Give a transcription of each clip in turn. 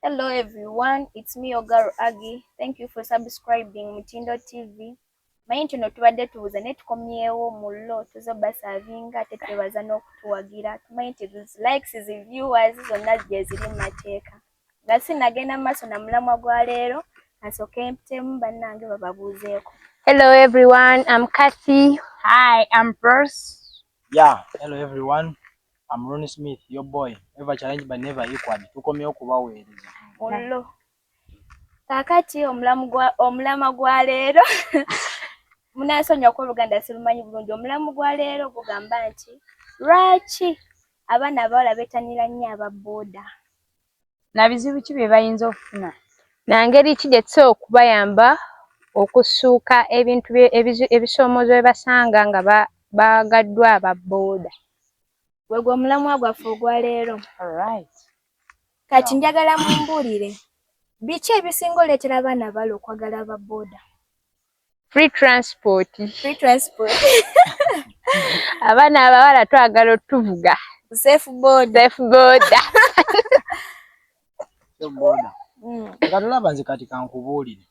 Hello everyone, it's me Ogaro Agi. Thank you for subscribing Mutindo TV. Mayinti no tubadde tubuze ne tukomyewo mullo tuzobasavinga ate twebaza n'okutuwagira. Mayinti likes viewers zonna gye ziri mu mateeka. Nga sinagenda maaso na mulamwa gwa leero nasooka mpitemu bannange bababuuzeeko. Hello everyone, I'm Kathy. Hi, I'm Bruce. Yeah, hello everyone. I'm Ronnie Smith, your boy. Ever challenged but never equaled. Tukomyewo kubaweereza. Mullo. Kakati omulama gwa leero. Munasonyiwa ko Luganda sirumanyi bulungi. Omulamu gwa leero gugamba nti lwaki abaana abawala beetanira nnyo ababooda? Na bizibu ki bye bayinza okufuna? Na ngeri ki gye tusobola okubayamba okusuuka ebintu ebisoomoozo bye basanga nga baagaddwa ababooda. Gwe gwe omulamwa gwaffe ogwa leero. Alright. Kati njagala mumbuulire. Biki ebisinga oleetera abaana abawala okwagala ababooda? Free transport. Free transport. Abaana abawala twagala otuvuga. Safe boda. Safe boda. Boda. Katulaba nze kati kankubuulire.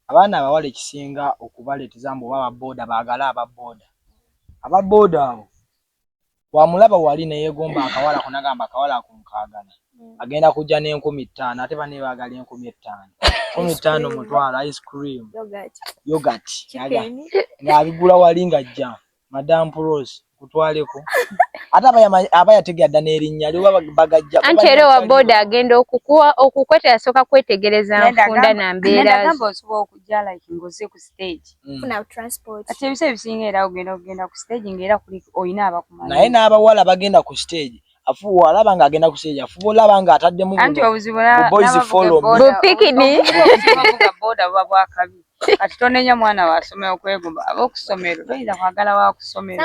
Abaana abawala ekisinga okubaleeteza mbu baba boda baagala ababooda. Ababooda abo wamulaba wali ne yeegomba akawala kunagamba akawala kunkaagala. Agenda kujja n'50,000 ate bane baagala 50,000. 50,000 mutwala ice cream. Yogurt. Ng'abigula wali ng'ajja. Madam Rose kutwaleko. Ate abayategeadda n'erinnya liwa bagajja. Anti era wa boda agenda okukwata yasooka kwetegereza nfunda na mbeera. Nagamba osobola okujja like ngoze ku stage. Funa transport. Ate ebisa ebisinga era ogenda ku stage ng'era oyina abakumanya. Naye n'abawala bagenda ku stage. Afu walaba ng'agenda ku stage. Afu olaba ng'ataddemu anti obuzibu boys follow me. Bupikini. Obuzibu boda buba bwakabi. Kati tonenya mwana wasomera okwegomba abokusomero toyinza kwagala wakusomero.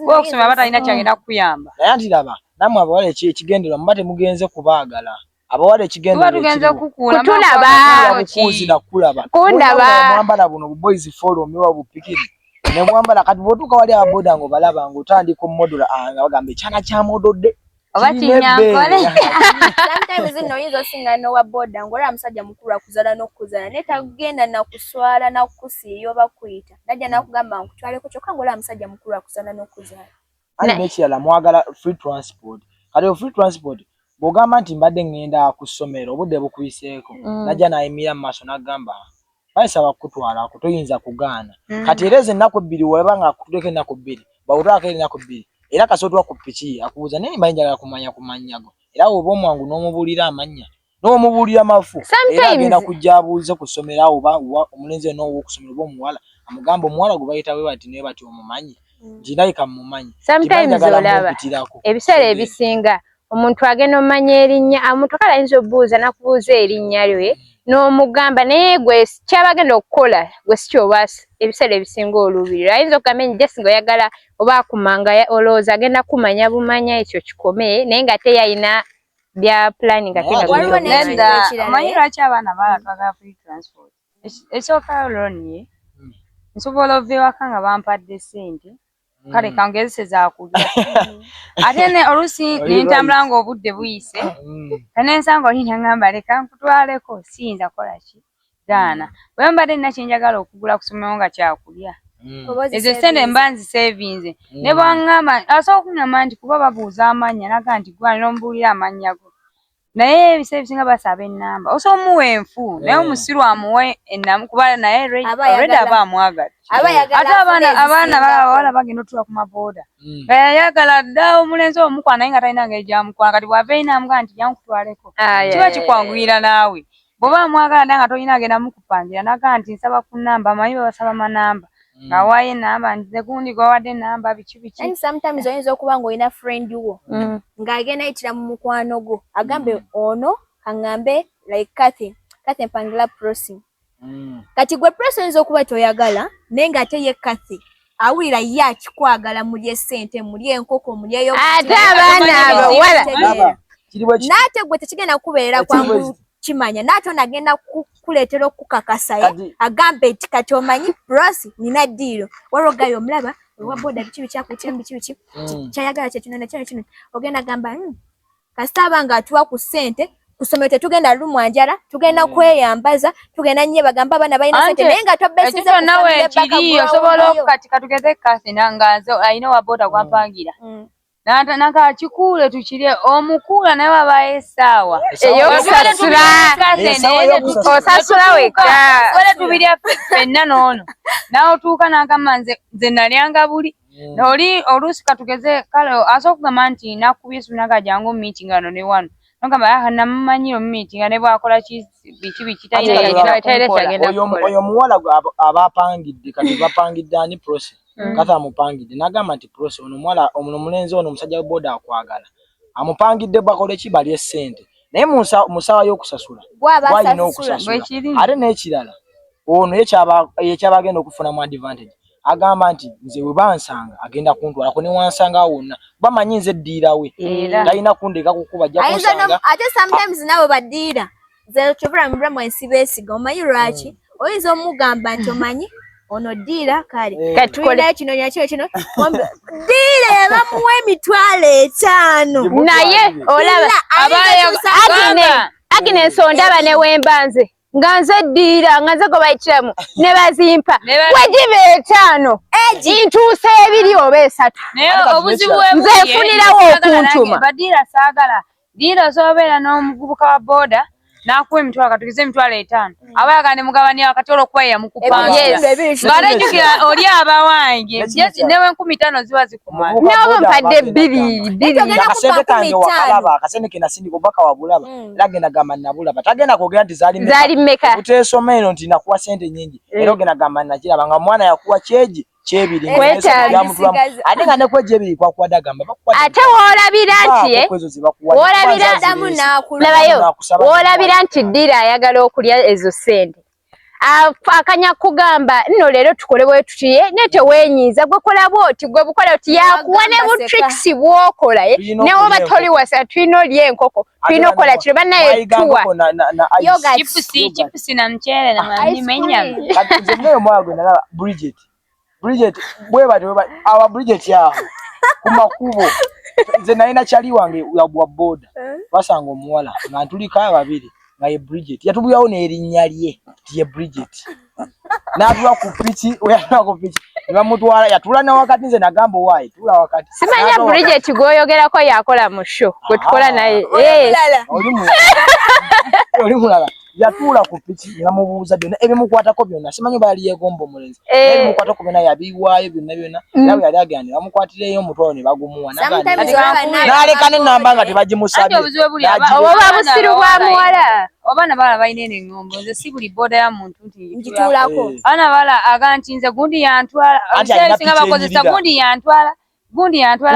Okusomera batalina kyagenda kukuyamba. Naye anti laba nammwe abawala ekigendera muba temugenze kubaagala. Abawala ekigendera tugenze kukuula kulaba. Kundaba. Mwambala buno boys follow me wabupikini. Ne mwambala kati bwotuuka wali ababoda ng'obalaba ng'otandika ommodola nga bagamba ekyana kya mododde. Obati nyankole. Sometimes zino oyinza osinga n'owa boda ng'olaba musajja mukulu akuzaala n'okkuzaala naye tagenda nakuswala nakusiiya oba kuyita. Najja nakugamba nkutwaleko kyokka ng'olaba musajja mukulu akuzaala n'okkuzaala. Ani n'ekirala mwagala free transport. Kati free transport bw'ogamba nti mbadde ngenda ku ssomero obudde bukuyiseeko. Najja n'ayimira mu maaso n'agamba bayisaba kukutwalako toyinza kugaana. Kati era ennaku 2 weba nga akutuleko ennaku 2 bawutwako ennaku 2. Era kasootwa ku piki akubuuza naye mba njagala kumanya ku mannyago. Era oba omwangu n'omubuulira amanya n'omubuulira mafu. Era agenda kujja abuuze ku ssomero awo omulenzi n'ow'okusomero oba omuwala amugamba omuwala gwe bayita bwe bati naye bati omumanyi. Nginayika mumumanyi. Sometimes olaba ebiseera ebisinga omuntu agenda omanya erinnya omuntu kale ayinza obuuza nakubuuza erinnya lye n'omugamba naye gwe kyabagenda okukola gwe si kyobaasa ebiseera ebisinga olubiri ayinza okugamba jesi ng'oyagala oba akumanga olowooza agenda kumanya bumanya ekyo kikome naye nga teyayina bya planning amanyi lwaki abaana bala twagala free transport ekyoka loni nsobola ova ewaka nga bampadde ssente kale kangezeseza kulya ate ne oluusi nentambula ng'obudde buyise kanensanga oli nangamba leka nkutwaleko siyinza kola ki gaana bwe mbadde nina kyenjagala okugula kusomero nga kyakulya ezo ssente mba nzisevinze ne bwaŋŋamba asobola okuŋŋamba nti kuba babuuza amannya naga nti gwana n'omubuulira amannya go naye ebiseera ebisinga basaba ennamba osobola omuwa enfu naye omusiru amuwe ennamu kuba naye already aba amwagala ate abaana bawala bagenda otula ku mabooda nga yayagala dda omulenzi omukwana naye nga talina ngeri gyamukwana kati bw'ava einamuga nti jankutwaleko kiba kikwanguyira naawe bw'oba amwagala dda nga tolina agenda mukupangira naga nti nsaba ku nnamba amanyi babasaba manamba ng'awaayo enamba nze gundi gwawadde enamba biki. And sometimes oyinza okuba ng'olina friend wo ng'agenda ayitira mu mukwano gwo agambe ono kaŋŋambe like Kathy mpangira Prosi. Kati gwe Prosi oyinza okuba toyagala naye ng'ate ye Kathy awulira ye akikwagala muli essente muli enkoko muli eyo ate abaana abawala n'ate gwe tekigenda kukubeerera kwangu kimanya n'ate onagenda kukuleetera okukakasa agambe nti kati omanyi Prosi nina ddiiro waliwo gayo omulaba owa boda biki akutemu biki kyayagala kyekino nakino ogenda gamba kasita abanga atuwa ku ssente kusomero tetugenda lumwanjala tugenda kweyambaza tugenda nnyo bagamba abana balina sente naye nga tobesize ku nawe kiri osobola okati katugeze kasina ngaze ayina wa boda kwapangira naka chikule tukirye omukula naye wabaye sawa eyo osasula weka wale tubirya fenna nono nawo tuuka nakamanze nze nalyanga buli noli olusi katugeze kale asokugamba nti nakubyesu nakajangu meeting ano ne wano nokamba namumanyiro meeting ne bwakola biki oyo muwala abapangidde kati bapangidde ani process kata amupangidde nagamba nti process ono mwala omulenzi ono omusajja boda akwagala amupangidde bakole kibali essente naye musawa y'okusasula wayina okusasula ate n'ekirala ono yekyabagenda okufuna mu advantage agamba nti nze we bansanga agenda kuntwalako ne wansanga wonna bamanyi nze eddiira we talina kundeka kukuba ajja kunsanga ate sometimes nabo baddiira nze kyovula mu bulamu ensi beesiga omanyi lwaki oyinza omugamba nti omanyi ono ddiira kale katulina kino nakyo kino ddiira yabamuwa $5,000 naye olaba Agnes ondaba ne wembanze nga nze ddiira nga nze gobayitiramu ne bazimpa wegibe 5 ntuuse 2 oba 3 nze nfunirawo okuntuma baddiira saagala ddiira osobeera n'omuvubuka wa boda nakuwa emitwalo katugize emitwalo 5 abayagala ne mugabanya akatolo okuba yamukupanga ng'ate jjukira oli aba wange newe 15 ziba zikumala n'oba mpadde 2 akasente kange wakalaba akasente ke nasindika obubaka wabulaba era genda gamba nabulaba tagenda kwogera nti zaali mmeka buteesoma eno nti nakuwa sente nyingi era ogenda gamba nakiraba nga mwana yakuwa kyeji kyebiri ate nga nekweje ebiri kwakuwadde agamba ate woolabira nti woolabira nti ddiira ayagala okulya ezo sente akanya kugamba nno leero tukole bwe tutiye ne teweenyiiza gwe kola bwoti gwe bukola oti yakuwa ne butricks bwokola ne woba toli wasa tulina olya enkoko tulina okola kiro bannaye tuwa chipusi na mchele na manimenya nzeneyo mwagwe nalaba Bridget bweba aba Bridget yaho kumakubo nze nalina kyali wange yabwa boda basanga omuwala nga ntulika babiri nga ye Bridget yatubyawo n'erinnya lye ye Bridget n'atula ku pichi bamutwala yatula na wakati nze nagamba wayi tula wakati simanya Bridget gwoyogerako yakola mu show gwe tukola naye oli mulala yatula ku pichi namubuuza byonna ebimukwatako byonna simanyi bali yegomba omulenzi ebimukwatako byonna yabiwaayo byonna nawe yali agenda bamukwatireyo omutwalo ne bagumuwa n'aleka n'ennamba nga tebagimusabye oba busiru bwa muwala obana bala bainene ngombo nze si buli boda ya muntu njitulako ana bala aganti nze gundi yantwala singa bakozesa gundi yantwala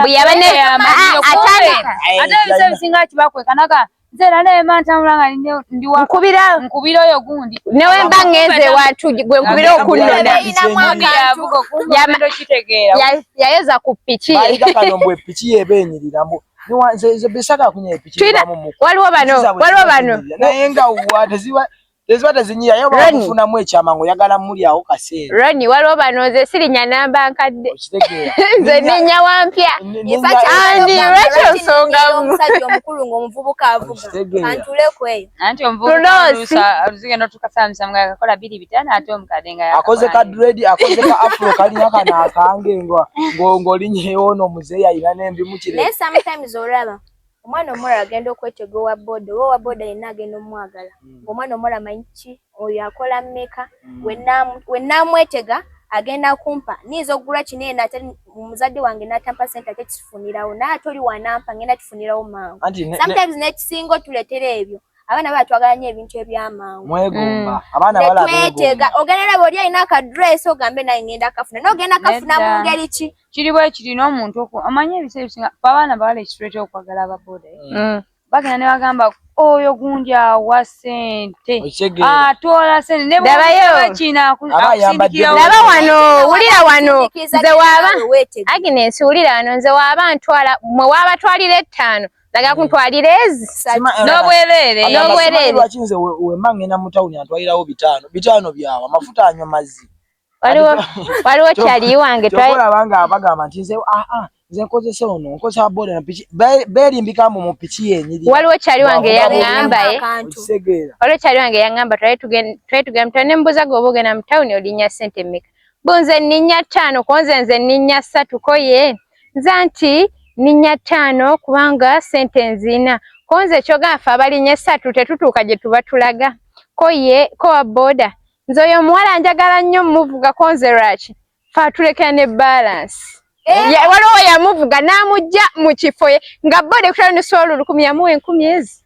buyabane ate bisinga kibakwekanaga nze nale mantambulanga ndi nkubira oyo gundi newe mba ngenze watu gwe nkubira okunnona yayeza ku piki bayigakalombwe piki yebenyirira mbu nze bisaka kunye piki waliwo bano naye nga teziba tezinyiya yo bakufunamu ekyamango yagala muli awo kaseera Roni waliwo bano nze sirinya namba nkadde nze ninya wampya andi lwaki osongamu omusajja omukulu ng'omuvubuka avuga kantuleko eyo anti omuvubuka zigenda tukasamisa mga akakola 2-5 ate omukadde nga akoze ka dread akoze ka afro kalina kana akange ng'olinye ono omuzeeyi ayina n'embi mukire naye sometimes olaba omwana omuwala agenda okwetega owa boda owa boda yenna agenda omwagala ng'omwana omuwala amanyi ki oyo akola mmeka wennaamwetega agenda kumpa niiza okugula kino eno ate muzadde wange n'atampa sente ate kifunirawo naye ate oli wanampa ngenda kifunirawo mangu sometimes n'ekisinga otuleetera ebyo abaana bala twagala nnyo ebintu ebyamangu mwegomba abaana bala twetega ogenda laba oli alina akadress ogambe naye ngenda akafuna n'ogenda akafuna mu ngeri ki kiri bwe kirina omuntu amanyi ebiseera ebisinga abaana bawala ekituleeta okwagala ababoda bagenda ne bagamba oyo gundi awa sente atoola sente ne bwakina laba wano wulira wano nze waaba Agnes wulira wano nze waaba ntwala mwe waabatwalira 5 laga kuntwalira ezi n'obwereere lwaki nze wemba ngenda mu tawuni antwalirawo 5 byawa amafuta anywa mazzi waliwo kyali wange twakolabanga bagamba nti nze nze nkozesa ono nkozesa boda na piki berimbika mu piki yenyiri waliwo kyali wange yaŋŋamba waliwo kyali wange yaŋŋamba twali tugenda mutane mbuza goba ogenda mu tawuni olinnya ssente mmeka bunze nninnya 5 konze nze nninnya 3 ko ye nza nti nninnya 5 kubanga ssente nzina konze kyogafa abalinnya 3 tetutuuka gye tuba tulaga ko ye ko wa boda nze oyo omuwala njagala nnyo muvuga konze lwaki fa tulekera ne balance waliwo yamuvuga n'amugja mu kifo nga boda ekutala ne soolo 10 yamuwa 10 ezi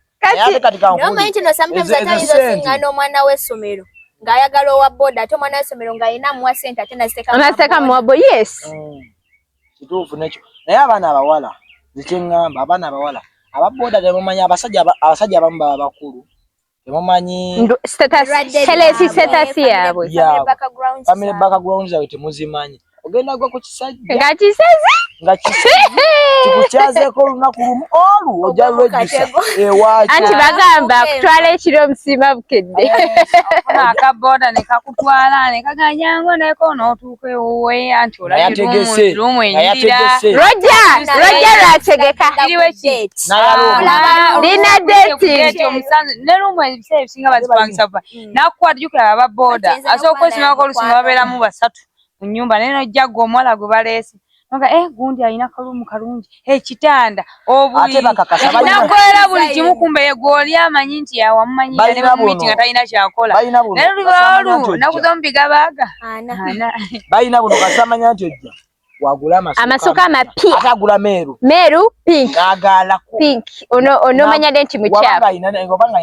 nomanyi nti no sometimes atayinza osingana omwana w'essomero ng'ayagala owa boda ate omwana w'essomero ng'ayina amuwa ssente ate naziteeka mu wabo yes kituufu nekyo naye abaana abawala zikyeŋŋamba abaana abawala ababoda temumanyi abasajja abamu baba bakulu temumanyi status yaabwe family background zaabwe temuzimanyi ogenda gwa ku kisajja nga kiseze kikukyazeeko olunaku lumu olu ojja lwejjusa ewaki anti bagamba kutwala ekiro omusiima bukedde akaboda ne kakutwala ne kaganyango neko n'otuuka ewuwe anti olabye lumu enyirira roja lwategeka lina deti ne lumu ebiseera ebisinga bazipangisa nakukwata jjukira ababoda asobola okwesimako olusimu babeeramu 3 mu nnyumba naye nojja gwe omuwala gwe baleese noga gundi alina kalumu kalungi ekitanda nakolera buli kimu kumbe ye gw'oli amanyi nti yawamumanyira ne bamumiti nga talina kyakola naye lubaolu nakuza mubigabaaga balina buno kasamanya nti ojja wagula amasuka amapi atagula meru pink nagalako pink ono manya denti muchafu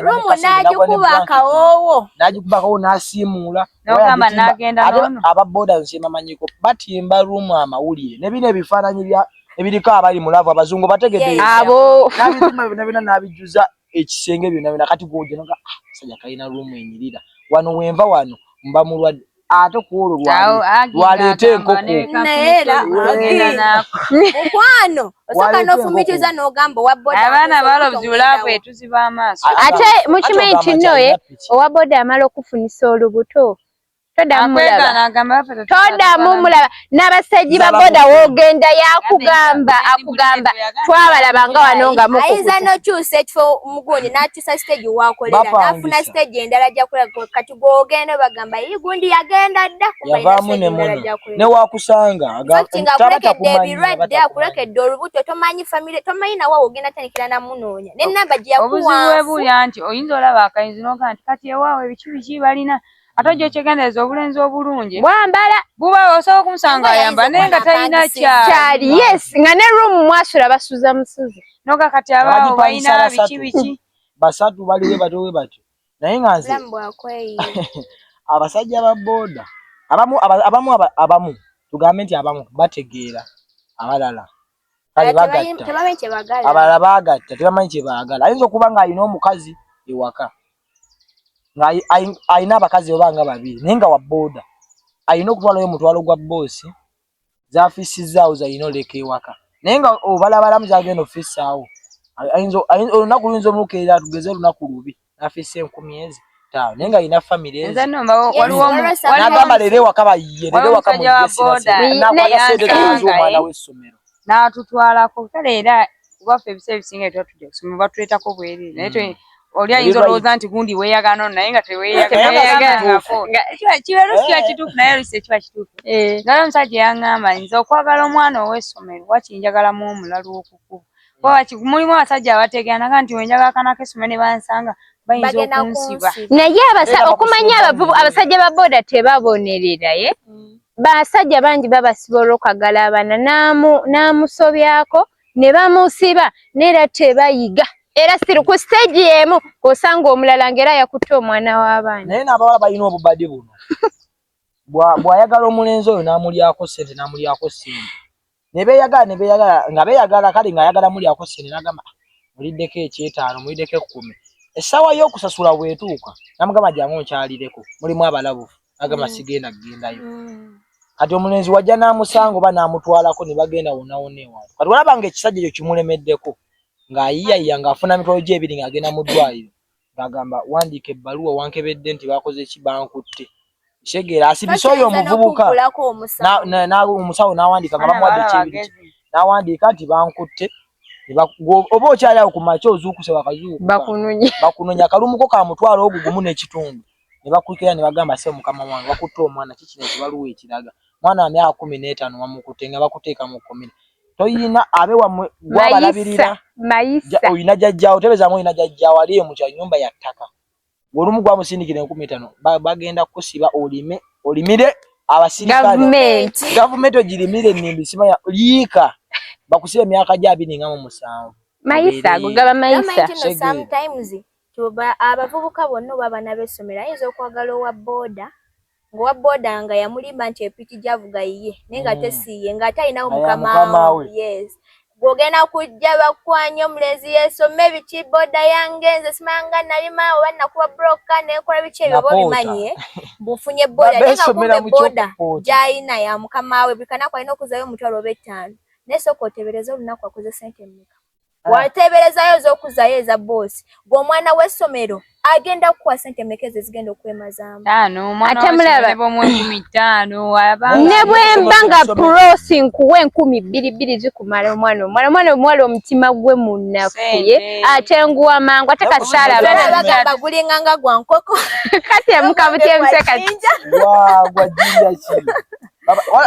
rumu najikuba akawoowo nasimuula nogamba nagenda nono ababoda nsema manyiko batimba rumu amawulire ne bino ebifaananyi ebiriko abali mulavu abazungu bategedde abo nabina nabijuza ekisenge byonna kati gwoje noga sajja kalina rumu enyirira wano wenva wano mba mulwadde ate kuolo lwaleete enkoko neera mukwano osoka n'ofumitiza n'ogamba owa boda abaana balo obuzibu etuziba amaaso ate mukimanyi nti nnoye owa boda amala okufunisa olubuto todamu mulaba n'abasajja ba boda woogenda yakugamba akugamba twabalaba nga wano nga ayinza n'okyusa ekifo mugundi n'akyusa stage wakolera n'afuna stage endala gyakola kati gwogenda bagamba yi gundi yagenda dda yavaamu ne wakusanga nga akulekedde ebirwadde akulekedde olubuto tomanyi famire tomanyi nawe wogenda tandikira namunoonya n'ennamba gye yakuwansi obuzibu webuya nti oyinza olaba akayinzi n'ogaa nti kati ewaawe biki balina ate ojja okyegendereza obulenzi obulungi bwambala buba osobola okumusanga ayamba naye nga talina kyali yes nga ne room mwasula basuza musuzi noga kati abaawo balina biki basatu baliwe batowe batyo naye nga nze abasajja ba boda abamu tugambe nti abamu bategeera abalala kale bagatta abalala bagatta tebamanyi kye baagala ayinza okuba nga alina omukazi ewaka nga ayina abakazi obanga babiri naye nga wa boda ayina okutwalayo omutwalo gwa boosi zafisizaawo zayina oleka ewaka naye nga obalabalamu zagenda ofisaawo olunaku luyinza omukeera tugeze olunaku lubi nafisa 10 ezi taano naye nga ayina famire ezi nagamba leero ewaka bayiye leero ewaka omwana w'essomero n'atutwalako kale era waffe ebiseera ebisinga etwa tujja kusoma batuleetako bwerere naye oli ayinza olowooza nti gundi weeyagano naye nga teweeyagalangako kibeerusi kiba kituufu naye olusi ekiba kituufu ngayo omusajja yaŋŋamba nze okwagala omwana ow'essomero wakinjagalamu omulalu okukuba mulimu abasajja abategeanaga nti wenjagala akaana k'essomero ne bansanga bayinza okunsiba naye okumanya abavubu abasajja ba boda tebabonerera ye basajja bangi babasiba olw'okwagala abaana n'amusobyako ne bamusiba neera tebayiga era siri ku stage emu osanga omulala ngera yakutte omwana w'abaana naye n'abawala balina obubadde buno bw'ayagala omulenzi oyo n'amulyako ssente ne beeyagala nga beeyagala kale ng'ayagala mulyako ssente n'agamba muliddeko 5 muliddeko 10 essaawa y'okusasula bw'etuuka n'amugamba jangu onkyalireko mulimu abalabufu n'agamba sigenda kugendayo kati omulenzi wajja n'amusanga oba n'amutwalako ne bagenda wonna ewantu kati olaba ng'ekisajja ekyo kimulemeddeko ng'ayiyayiya ng'afuna mitwalo gye 2 ng'agenda mu ddwaliro ng'agamba wandiika ebbaluwa wankebedde nti bakoze ki bankutte kitegeera asibise oyo omuvubuka omusawo n'awandiika nga bamuwadde ekyebiri n'awandiika nti bankutte oba okyalawo ku makya ozuukuse wakazuukuka bakunonya kalumuko ka mutwalo ogwo gumu n'ekitundu ne bakuikira ne bagamba se mukama wange bakutte omwana kikino ekibaluwa ekiraga mwana wa myaka 15 wamukutte nga bakuteeka mu kkomera toyina abe wamwe gwabalabirira oyina jjajjaawo tebezaamu oyina jjajjaawo ali mu nyumba ya ttaka ng'olumu gwamusindikira 15 bagenda kukusiba olimire abasirikale gavumenti ogirimire ennimbi simanya liika bakusiba emyaka gya 27 mayisa ago gaba mayisa sometimes abavubuka bonna baba b'essomero ayinza okwagala owa booda ng'owa booda nga yamulimba nti epiki gy'avuga yiye naye nga tesiiye ng'ate alinawo mukama we yes gw'ogenda kujja bakwanya omulenzi yeesome ebiki booda yange nze simanga nalima oba nakuba broka nekola biki ebyo oba obimanyi bufunye booda naye nga kumbe booda gy'alina ya mukama we buli kanaku alina okuzayo omutwalo oba 5 naye sooka oteebereza olunaku akoze sente mmeka wateeberezayo ez'okuzayo eza boosi gw'omwana w'essomero agenda kukuwa sente mmeka ezo ezigenda okwemazaamu ate mulaba ne bwemba nga pulosi nkuwa 2,200 zikumala omwana omutima gwe munafuye ate nguwa mangu ate kasaala bagamba gulinga nga gwa nkoko kati emukabuti ebiseka gwa jinja ki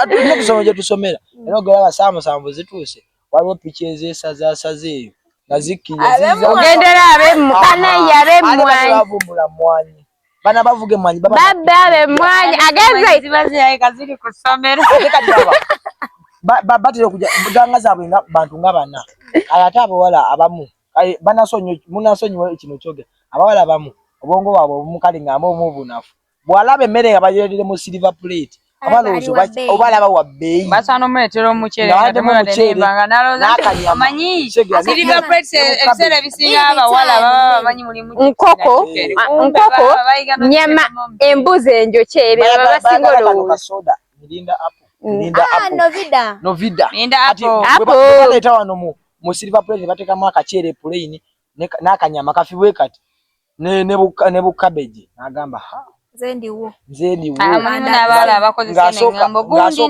tulina kusoma gye tusomera era ogera basaamusanvu zituuse waliwo piki ezeesazaasaza eyo nga zikkiriza ogendera ab'emukanaye ab'emmwanyi bana bavuga emmwanyi babba ab'emmwanyi ageze zibaziyaika ziri ku ssomero batera okuja ganga zaabwe nga bantu nga bana ate abawala abamu munasonyiwa kino kyogera abawala abamu obwongo bwabwe obumukali ngamba omubunafu bw'alaba emmere nga bagireetera mu silver plate abalowooza oba alaba wa bbeeyi basaana omuleetera omuceere nga temuladenimbanga nalooza amanyi silver plate ebiseera ebisinga abawala baba bamanyi mulimu nkoko nyama embuzi enjokye ebyo baba basinga olowooza novida baleeta wano mu silver plate ne bateekamu akaceere plain n'akanyama kafibwe kati ne bukabeji n'agamba nze ndiwo n'abaala abakozesa n'engambo gundi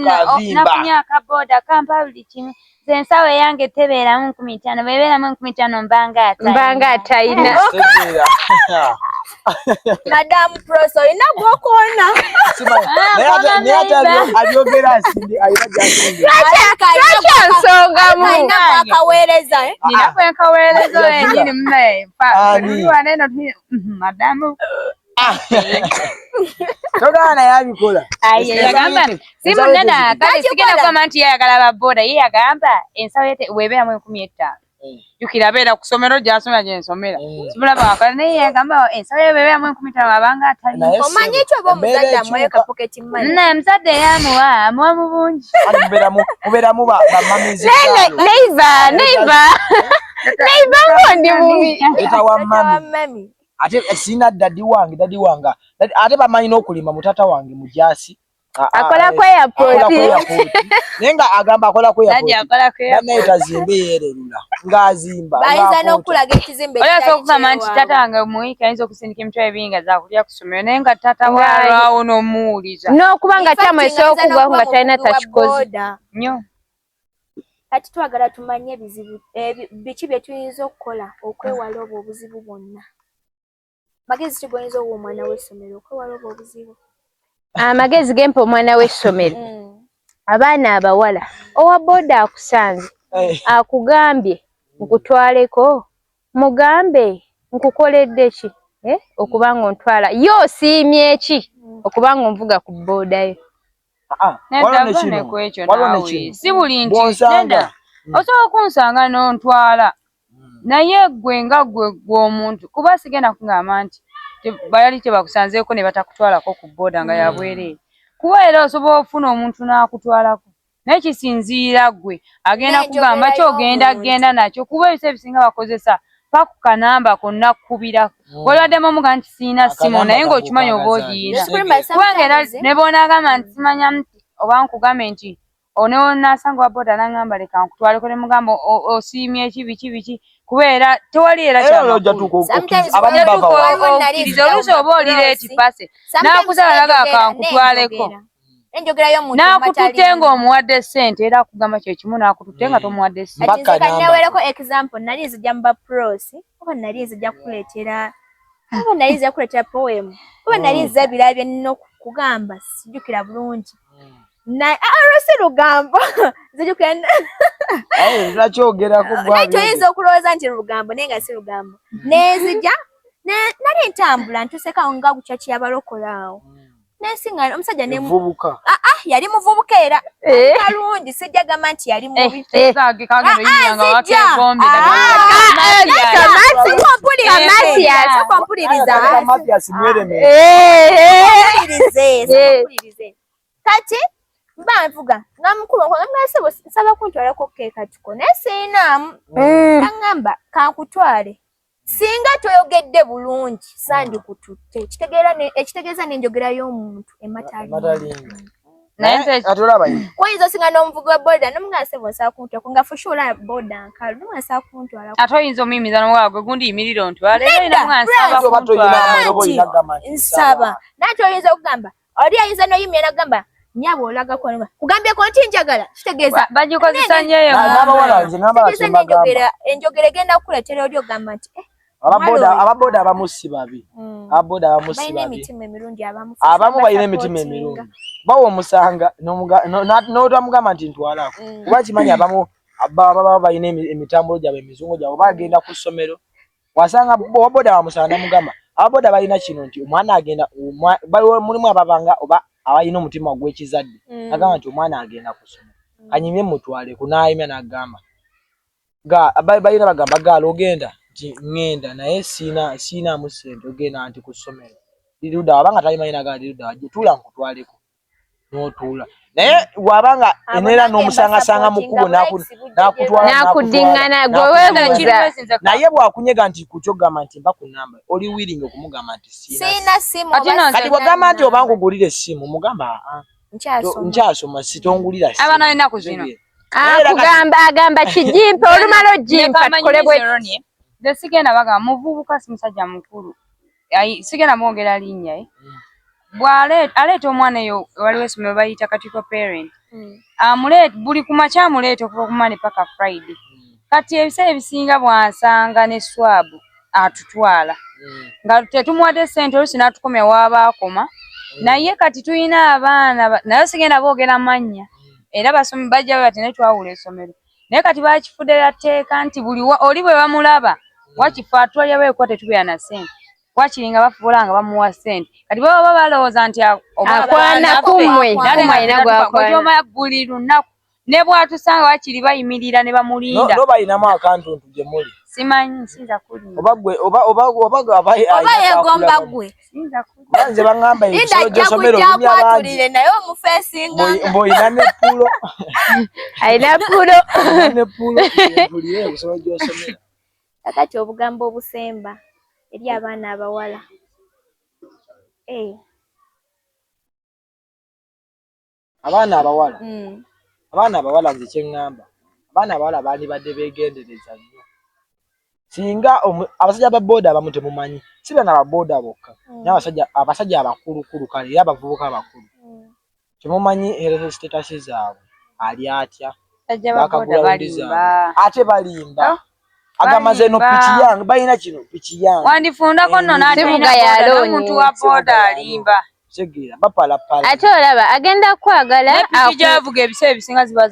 nafunye akabooda kampa buli kimu nze ensawo eyange tebeeramu 15 bwebeeramu 15 mbanga atayina madamu proso olina gw'okoona naye ate abyogera asindi ayina nsongamu akaweereza ninaku enkaweerezo enyini munaye eno madamu togaana yabikola yagamba simunana kale sigenda kwama nti yayagala baboda ye yagamba ensawo webeeramu 15 jukira abeera ku ssomero gy'asomera gyensomera simulaba wakala naye yagamba ensawo webeeramu 15 abanga atali omanyi ekyo oba omuzadde amuwayo ka pocket money naye muzadde yamuwa amuwa mu bungi mubeeramu bamamizi neiva ngondi mubi etawa mami ate sina dadi wange ate bamanyi n'okulima mutata wange mujasi akola ku airport naye nga agamba akola ku airport naye tazimbe yererula ng'azimba bayinza n'okulaga ekizimbe olasa okugamba nti tata wange muwiiki ayinza okusindika emitwalo ebiri nga zakulya ku ssomero naye nga tata waalwawo n'omuwuliza n'okuba nga kyamwesa okugwaho nga talina takikozi nnyo kati twagala tumanye ebizibu biki bye tuyinza okukola okwewala obwo obuzibu bwonna magezi ki goyinza owa omwana w'essomero okwewala obwo obuzibu amagezi gempa omwana w'essomero abaana abawala owa booda akusanze akugambye nkutwaleko mugambe nkukoledde ki okuba nga ontwala yo osiimye ki okuba nga onvuga ku booda yo nekwekyo naawe si buli nti osobola okunsanga n'ontwala naye gwe nga gw'omuntu kuba sigenda kugamba nti bayali tebakusanzeeko ne batakutwalako ku booda nga yabwereere kuba era osobola okufuna omuntu n'akutwalako naye kisinziira gwe agenda kugamba kyogenda nakyo kuba ebisa ebisinga bakozesa paku kanamba konna kkubirako waliwaddemu omuga nti siina simu naye ng'okimanyi oba ogiina kubanga era ne boonagamba nti simanya oba nkugambe nti oneonasanga wa booda n'agamba leka nkutwaleko ne mugamba osiimye biki kubeera tewali era kyamakkiriza oluusi oba olireeti pase n'akusaba laga kankutwaleko enjogera y'omuntu nakututenga omuwadde ssente era akugamba kye kimu nakututenga tomuwadde ssente ati kanyawerako example nali nzija mba pros oba nali nzija kuleetera oba nali nzija kuleetera poem oba nali nzija birabye nno kugamba sijjukira bulungi si lugambo zijjukira nakyoyinza okulowooza nti lugambo naye nga si lugambo nenzija nali ntambula ntusekawo nga kukya kyabalokola awo nensinga omusajja nevubuka yali muvubuka era kalungi sijja gamba nti yali mubi kati mba nvuga nga mukulu nsaba kuntwalako keekatiko naye siinaamu aŋŋamba kankutwale singa toyogedde bulungi sandikututte ekitegeeza n'enjogera y'omuntu ematalinga oyinza osinga n'omuvugi wa boda nomugasa nsaba kuntwalako nga fushula boda nkalu nomugasa kuntwalako ate oyinza omuyimiza n'omugala gwe gundi yimirira ontwale nsaba nati oyinza okugamba oli ayinza n'oyimira nagamba nyabo olaga kugambyeko nti njagala kitegeeza bagikozesa nnyo enjogera egenda kukuleetera oli ogamba nti ababoda abamu si babi abamu balina emitima emirungi bawa omusanga n'otamugamba nti ntwalako kuba kimanyi abamu baba balina emitambulo gyabwe emizungu gyabwe bagenda ku ssomero wasanga owaboda bamusanga namugamba ababoda balina kino nti omwana agenda mulimu ababanga oba abalina omutima ogw'ekizadde agamba nti omwana agenda ku ssomero kanyimye mutwaleku n'ayimya n'agamba balina bagamba gaala ogenda ngenda naye siinaamu ssente ogenda nti ku ssomero liruda wabanga talimanyi nagala liruda tuula nkutwaleko n'otuula naye wabanga enera n'omusangasanga mukkubo nakuddiŋŋana gwewebuuza naye bwakunyega nti kukyogamba nti mba ku namba oli wiringi okumugamba nti siina simu kati bwagamba nti oba nkugulira essimu mugamba nkyasoma sitongulira simu abaana ennaku zino agamba kijimpe olumala ojimpa tukole bwe nze sigenda bagamba muvubuka si musajja mukulu sigenda mwogera linnya aleeta omwana eyo waliwo essomero bayita katiko parent buli kumakya amuleeta okuva ku Monday paka Friday kati ebiseera ebisinga bwansanga ne swabu atutwala nga tetumuwadde ssente oluusi n'atukomya wabaakoma naye kati tulina abaana naye sigenda boogera mannya era basomi bajja bati naye twawula essomero naye kati bakifudde yatteeka nti buli oli bwe bamulaba wakifa atwalya beekuba tetubeera na ssente wakiringa bafuula nga bamuwa ssente kati baba balowooza nti akwana kumwe alina gwakwana buli lunaku ne bwatusanga wakiri bayimirira ne bamulinda no balinamu akantuntu gye muli simanyi nsinza kulinda oba yegomba gwe nze baŋŋamba ebisolo gy'essomero kwatulire naye omufeesinga mboyina neppulo alina pulo mpulire ebisolo gy'essomero kakati obugambo obusemba eri abaana abawala abaana abawala nze kyeŋŋamba abaana abawala bandibadde beegendereza nnyo singa abasajja ba booda abamu temumanyi si bana ba booda bokka abasajja abakulukulu kale era abavubuka abakulu temumanyi health status zaabwe ali atya ate balimba agamaze no pichi yange balina kino pichi yange wandifundako nno n'omuntu wa booda alimba segera bapalapala ate olaba agenda kwagala javuga ebiseera ebisinga ziba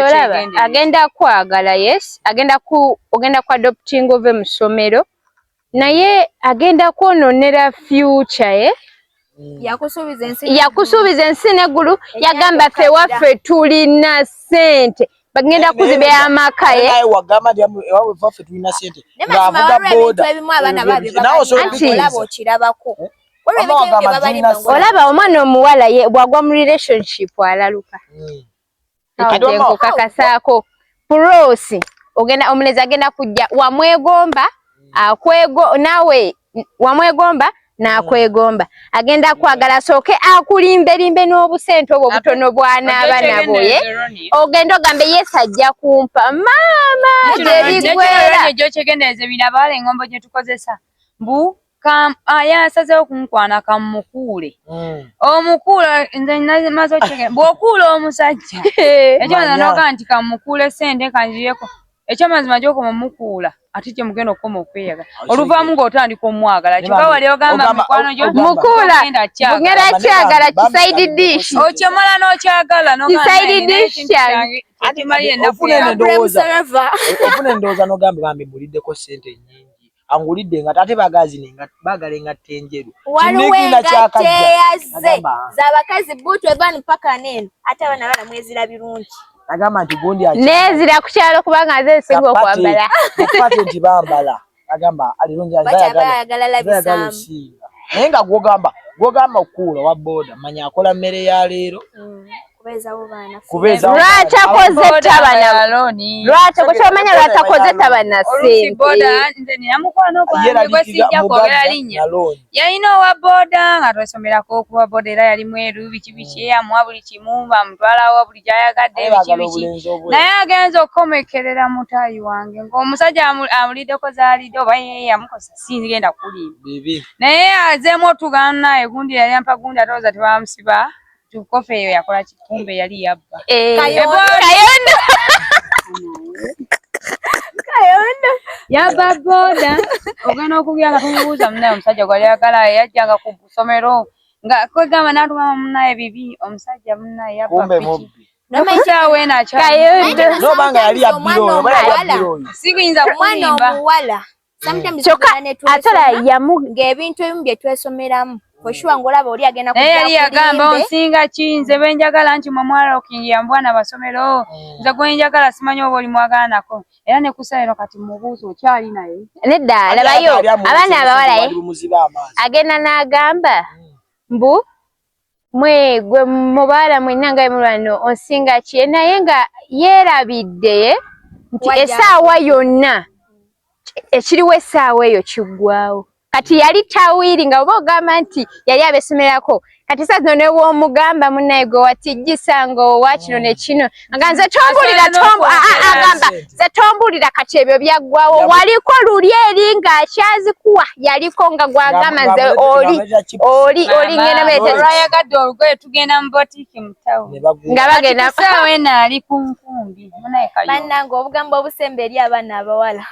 olaba agenda kwagala yes ogenda ku adopting ove mu ssomero naye agenda kwononera future yakusuubiza ensi n'eggulu yagamba ffe waffe tulina ssente bagenda kuzibya amaka ye wagamba nti waffe tulina ssente ng'avuga booda olaba omwana omuwala ye bwagwa mu relationship alaluka nkukakasaako purosi omulezi agenda kujja wamwegomba nawe wamwegomba n'akwegomba agenda kwagala asooke akulimbelimbe n'obusente obwo butono bw'anaaba nabwo ye ogenda ogambe yes ajja kumpa maama gyebigwera ekyo kyegendereze bino abaala engombo gye tukozesa mbu yasazeewo kunkwana kamukuule omukuula nze namaze okitegeera bw'okuula omusajja ekyomaza noga nti kamukuule sente kanjiyeko ekyamazima gy'okoma mukuula ate kye mugenda okukoma okweyagala oluvaamu ng'otandika omwagala kyokka wali ogamba mikwano gyo mukuula ngenda kyagala kisaidi dish okyomala n'okyagala kisaidi dish ofuna endowooza n'ogamba bambi muliddeko sente nnyingi angulidde nga ate baagala engatta enjeru waliwo engatta eyaze z'abakazi buutu evaani paka neeno ate abaana balamwezira birungi agamba nti gundi nezira ku kyalo kubanga nze nsinga okwambala nti bambala agamba ayagala osinga naye nga gwogamba okukuula wa booda manya akola mmere ya leero lwatakoze tabana lwatakosomanya lwatakoze tabana yalina owa booda nga twesomerako okuwa booda era yali mweru biki biki eyamuwa buli kimu bamutwalawo buli gyayagadde biki biki naye agenza okukomekerera mutaayi wange ng'omusajja amuliddeko zaalidde oba yamukosa sigenda kulimba naye azeemu otugaana naye gundi yali ampa gundi atooza tebamusiba tukofe eyo yakola kikumbe yali yabba kayondo yabba booda ogenda okugera nga tumubuuza munaye omusajja gwali ayagala yajjanga ku ssomero nga kwegamba n'atuma munaye bibi omusajja munaye yabba piki nomakyawe nobanga yali yabbiro sigiyinza kulimba kyokka atola ng'ebintu ebimu bye twesomeramu Koshua ngolaba oli agenda kujja yali yagamba onsinga ki nze benjagala nti mwamwala okingira mbwana basomero nze gwenjagala simanyi oba oli mwagala nako era ne kusaleno kati mubuuzo okyali naye nedda labayo abaana abawala agenda n'agamba mbu gwe mubaala mwenanga mulwano onsinga ki naye nga yeerabidde nti essaawa yonna ekiriwo essaawa eyo kiggwawo kati yali tawiri nga oba ogamba nti yali abesomerako kati saa zino newoomugamba munnaye gwe watijjisa ng'owa kino ne kino nga nze tombulira kati ebyo byaggwawo waliko luli eri ng'akyazikuwa yaliko nga gwagamba nze oli ng'enayagadde olugoye tugenda mu botiiki mu tawuni nga bagenda saawa eno ali ku nkumbi bannange obugambo obusemba eri abaana abawala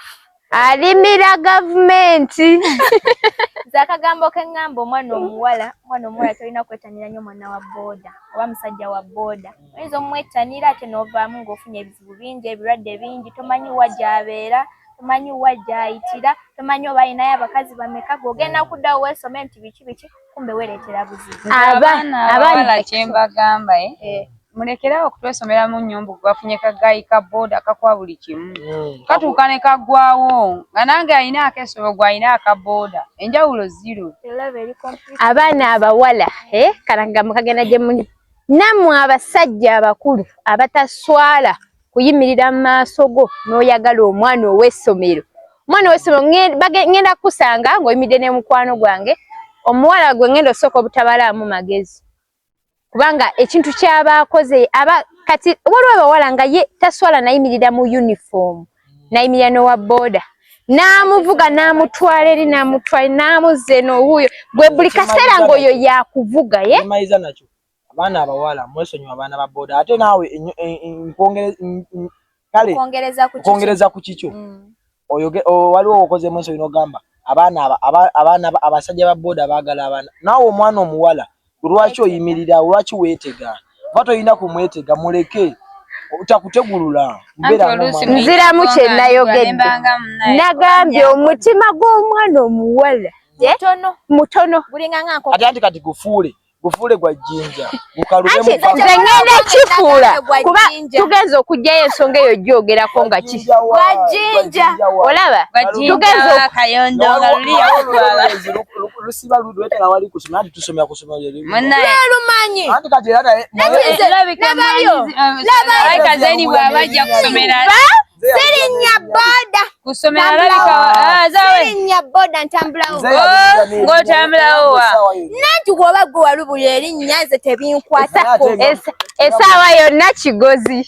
alimira gavumenti zakagambo keŋŋamba omwana omuwala tolina kwettanira nnyo omwana wa booda oba musajja wa booda oyinza omwettanira ate n'ovaamu ng'ofunye ebizibu bingi ebirwadde bingi tomanyi wa gy'abeera tomanyi wa gy'ayitira tomanyi oba alinayo abakazi bameka g'ogenda kuddawo weesome nti biki biki kumbe weereetera buzibu abaana abawala kyembagamba mulekerawo okutwesomera mu nnyumba gwafunye kagayi ka booda kakwa buli kimu katuuka ne kaggwawo nga nange alina akeesolo gw'alina aka booda enjawulo zero abaana abawala kalangambo kagenda gye muli nammwe abasajja abakulu abataswala kuyimirira mu maaso go n'oyagala omwana ow'essomero ngenda kusanga ng'oyimiridde ne mukwano gwange omuwala gwe ngenda osooka obutabalaamu magezi kubanga ekintu ky'abaakoze kati waliwo abawala nga ye taswala nayimirira mu uniform nayimirira n'owa booda n'amuvuga n'amutwala eri n'amuzze n'owuyo gwe buli kaseera ng'oyo yakuvuga mayiza nakyo abaana abawala mwesonyiwa abaana ba booda ate naawe kwongereza ku kikyo waliwo okoze mweso inogamba abaana abasajja ba booda baagala abaana naawe omwana omuwala lwaki oyimirira lwaki weetega oba toyina kumwetega muleke takutegulula nziramu kye nayogedde nagambye omutima gw'omwana omuwala mutono ate anti kati gufuule gwa jjinja nze ngenda ekifuula kuba tugenza okugyayo ensonga eyo gyogerako nga gwajjinja olaba tugenza kayondo nga luli yakutwala lusiba ludwetera wali kusoma anti tusomera kusoma lumanyi anti kati kazeni bw'abajja kusomera Sirinya booda kusomera alabika Sirinya booda ntambulawo ng'otambulawo nanti gwoba gwe walubulira erinnya nze tebinkwatako essaawa yonna kigozi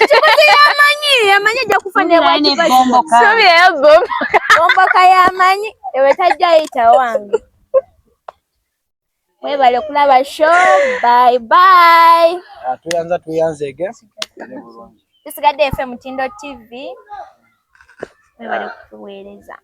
kigozi yamanyi ajja kufa nebwakibasubirayo bomboka bomboka yamanyi ewe tajja ayita wange. Mwebale okulaba show. Bye bye. Tuyanzege. Tusigadde FM Mutindo TV. Mwebale kutuweereza.